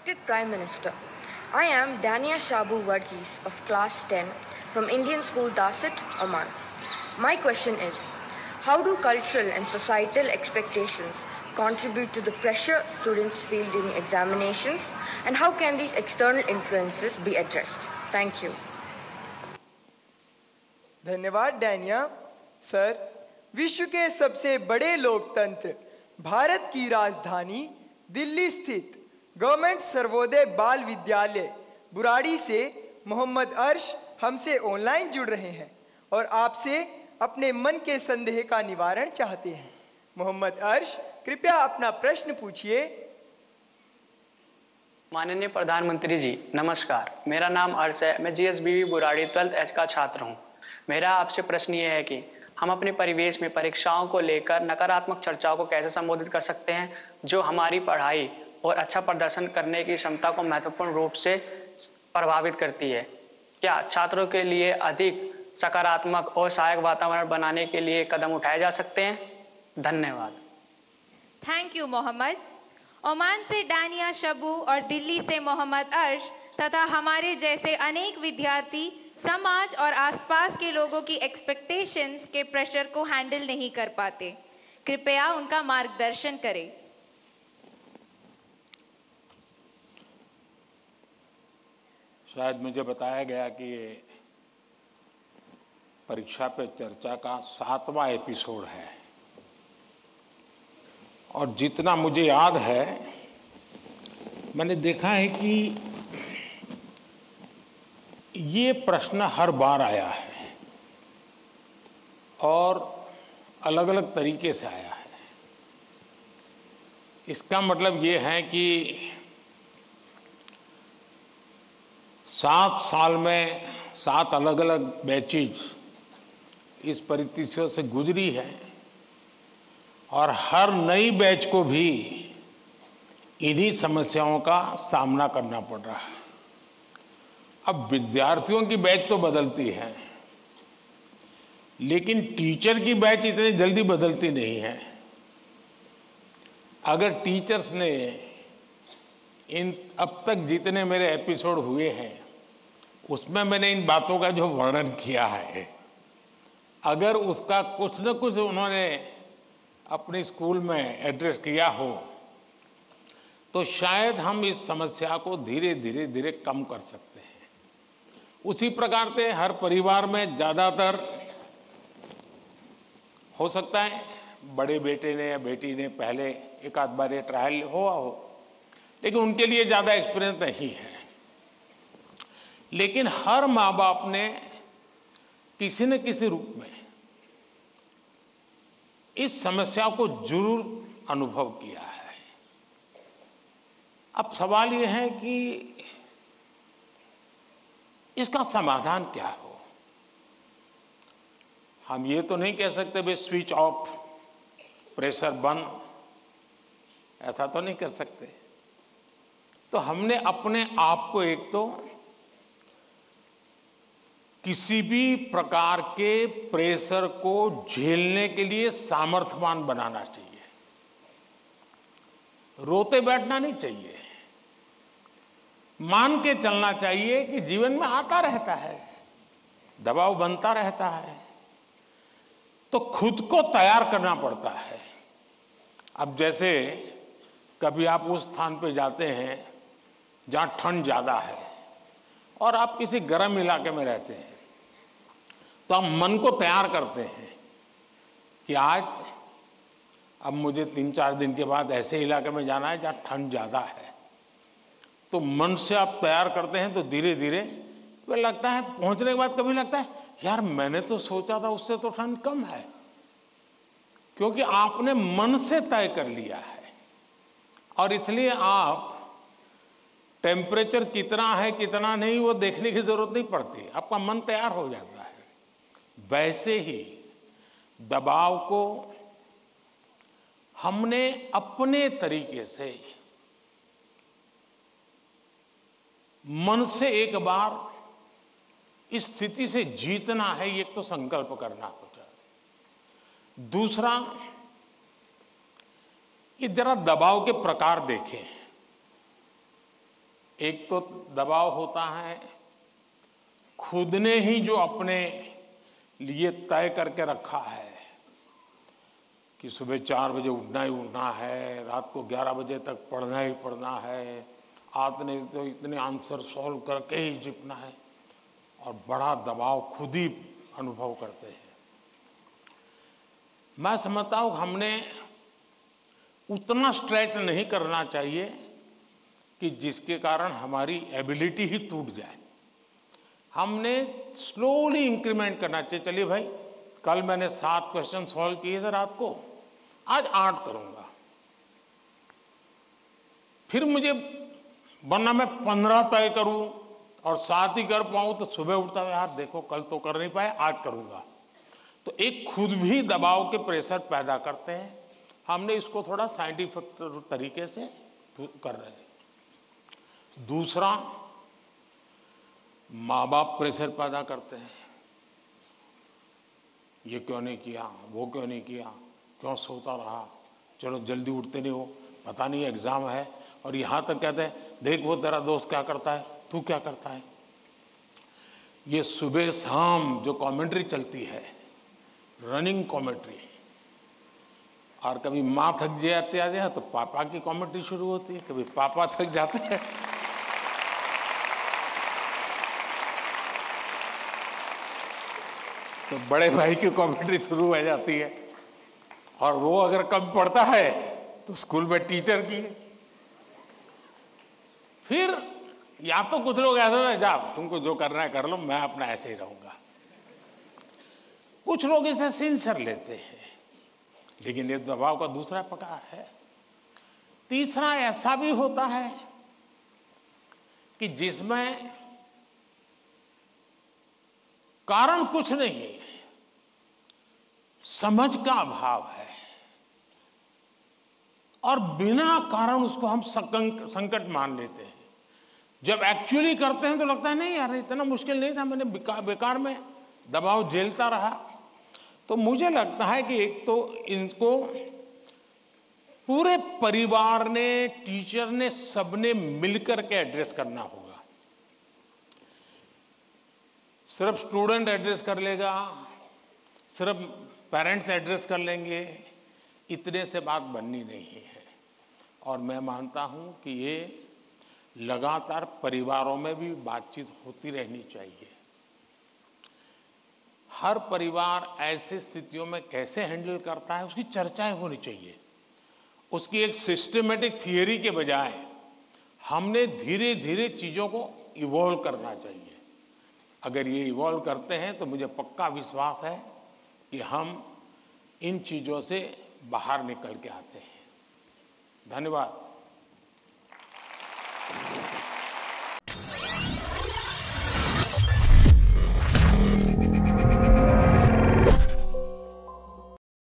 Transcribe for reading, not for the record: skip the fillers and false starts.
Respected Prime Minister, I am Dania Shabu Varghese of Class 10 from Indian School Dasit, Oman. My question is, how do cultural and societal expectations contribute to the pressure students feel during examinations, and how can these external influences be addressed? Thank you. धन्यवाद डैनिया sir. विश्व के सबसे बड़े लोकतंत्र भारत की राजधानी दिल्ली स्थित government Sarvodaya बाल विद्यालय बुराड़ी से मोहम्मद अर्श हमसे ऑनलाइन जुड़ रहे हैं और आपसे अपने मन के संदेह का निवारण चाहते हैं। मोहम्मद अर्श, कृपया अपना प्रश्न पूछिए। माननीय प्रधानमंत्री जी, नमस्कार। मेरा नाम अर्श है। मैं जीएसबीवी बुराड़ी 12th H का छात्र हूं। मेरा आपसे प्रश्न ये है कि हम अपने परिवेश में परीक्षाओं को लेकर नकारात्मक चर्चाओं को कैसे संबोधित कर सकते हैं, जो हमारी पढ़ाई और अच्छा प्रदर्शन करने की क्षमता को महत्वपूर्ण रूप से प्रभावित करती है। क्या छात्रों के लिए अधिक सकारात्मक और सहायक वातावरण बनाने के लिए कदम उठाए जा सकते हैं? धन्यवाद। Thank you Mohammed. ओमान से डानिया शबू और दिल्ली से मोहम्मद अर्श तथा हमारे जैसे अनेक विद्यार्थी समाज और आसपास के लोगों की एक्सपेक्टेशंस के प्रेशर को हैंडल नहीं कर पाते। कृपया उनका मार्गदर्शन करें। शायद मुझे बताया गया कि ये परीक्षा पे चर्चा का 7वां एपिसोड है और जितना मुझे याद है मैंने देखा है कि ये प्रश्न हर बार आया है और अलग अलग तरीके से आया है। इसका मतलब ये है कि 7 साल में 7 अलग अलग बैचेज इस परिस्थितियों से गुजरी है और हर नई बैच को भी इन्हीं समस्याओं का सामना करना पड़ रहा है। अब विद्यार्थियों की बैच तो बदलती है, लेकिन टीचर की बैच इतनी जल्दी बदलती नहीं है। अगर टीचर्स ने इन अब तक जितने मेरे एपिसोड हुए हैं उसमें मैंने इन बातों का जो वर्णन किया है, अगर उसका कुछ न कुछ उन्होंने अपने स्कूल में एड्रेस किया हो तो शायद हम इस समस्या को धीरे धीरे कम कर सकते हैं। उसी प्रकार से हर परिवार में ज्यादातर हो सकता है बड़े बेटे ने या बेटी ने पहले एक आध बार ये ट्रायल हुआ हो, लेकिन उनके लिए ज्यादा एक्सपीरियंस नहीं है। लेकिन हर माँ बाप ने किसी न किसी रूप में इस समस्या को जरूर अनुभव किया है। अब सवाल यह है कि इसका समाधान क्या हो। हम ये तो नहीं कह सकते भाई स्विच ऑफ, प्रेशर बंद, ऐसा तो नहीं कर सकते। तो हमने अपने आप को एक तो किसी भी प्रकार के प्रेशर को झेलने के लिए सामर्थ्यवान बनाना चाहिए। रोते बैठना नहीं चाहिए, मान के चलना चाहिए कि जीवन में आता रहता है, दबाव बनता रहता है, तो खुद को तैयार करना पड़ता है। अब जैसे कभी आप उस स्थान पे जाते हैं जहां ठंड ज्यादा है और आप किसी गर्म इलाके में रहते हैं, तो आप मन को तैयार करते हैं कि आज अब मुझे 3-4 दिन के बाद ऐसे इलाके में जाना है जहां ठंड ज्यादा है। तो मन से आप तैयार करते हैं तो धीरे धीरे वह लगता है, पहुंचने के बाद कभी लगता है यार मैंने तो सोचा था उससे तो ठंड कम है, क्योंकि आपने मन से तय कर लिया है। और इसलिए आप टेम्परेचर कितना है कितना नहीं वो देखने की जरूरत नहीं पड़ती, आपका मन तैयार हो जाता है। वैसे ही दबाव को हमने अपने तरीके से मन से एक बार इस स्थिति से जीतना है, ये तो संकल्प करना होता है। दूसरा, ये जरा दबाव के प्रकार देखें। एक तो दबाव होता है खुद ने ही जो अपने लिए तय करके रखा है कि सुबह 4 बजे उठना ही उठना है, रात को 11 बजे तक पढ़ना ही पढ़ना है, आपने तो इतने आंसर सॉल्व करके ही जीतना है, और बड़ा दबाव खुद ही अनुभव करते हैं। मैं समझता हूं हमने उतना स्ट्रेच नहीं करना चाहिए कि जिसके कारण हमारी एबिलिटी ही टूट जाए। हमने स्लोली इंक्रीमेंट करना चाहिए। चलिए भाई, कल मैंने 7 क्वेश्चन सॉल्व किए थे रात को, आज 8 करूंगा। फिर मुझे वरना मैं 15 तय करूं और 7 ही कर पाऊं तो सुबह उठता है, यार देखो कल तो कर नहीं पाए, आज करूंगा। तो एक खुद भी दबाव के प्रेशर पैदा करते हैं। हमने इसको थोड़ा साइंटिफिक तरीके से कर रहे हैं। दूसरा, माँ बाप प्रेशर पैदा करते हैं, ये क्यों नहीं किया, वो क्यों नहीं किया, क्यों सोता रहा, चलो जल्दी उठते नहीं हो, पता नहीं एग्जाम है, और यहां तक कहते हैं देख वो तेरा दोस्त क्या करता है, तू क्या करता है। ये सुबह शाम जो कमेंट्री चलती है, रनिंग कमेंट्री, और कभी माँ थक जाती है तो पापा की कमेंट्री शुरू होती है, कभी पापा थक जाते हैं तो बड़े भाई की कमेंट्री शुरू हो जाती है, और वो अगर कम पढ़ता है तो स्कूल में टीचर की। फिर या तो कुछ लोग ऐसे हैं, जा तुमको जो करना है कर लो, मैं अपना ऐसे ही रहूंगा। कुछ लोग इसे सिंसियर लेते हैं, लेकिन ये दबाव का दूसरा प्रकार है। तीसरा ऐसा भी होता है कि जिसमें कारण कुछ नहीं, समझ का अभाव है, और बिना कारण उसको हम संकट मान लेते हैं। जब एक्चुअली करते हैं तो लगता है नहीं यार इतना मुश्किल नहीं था, मैंने बेकार में दबाव झेलता रहा। तो मुझे लगता है कि एक तो इनको पूरे परिवार ने, टीचर ने, सबने मिलकर के एड्रेस करना होगा। सिर्फ स्टूडेंट एड्रेस कर लेगा, सिर्फ पेरेंट्स एड्रेस कर लेंगे, इतने से बात बननी नहीं है। और मैं मानता हूं कि ये लगातार परिवारों में भी बातचीत होती रहनी चाहिए। हर परिवार ऐसी स्थितियों में कैसे हैंडल करता है उसकी चर्चाएं होनी चाहिए। उसकी एक सिस्टमेटिक थियरी के बजाय हमने धीरे धीरे चीजों को इवॉल्व करना चाहिए। अगर ये इवॉल्व करते हैं तो मुझे पक्का विश्वास है कि हम इन चीजों से बाहर निकल के आते हैं। धन्यवाद।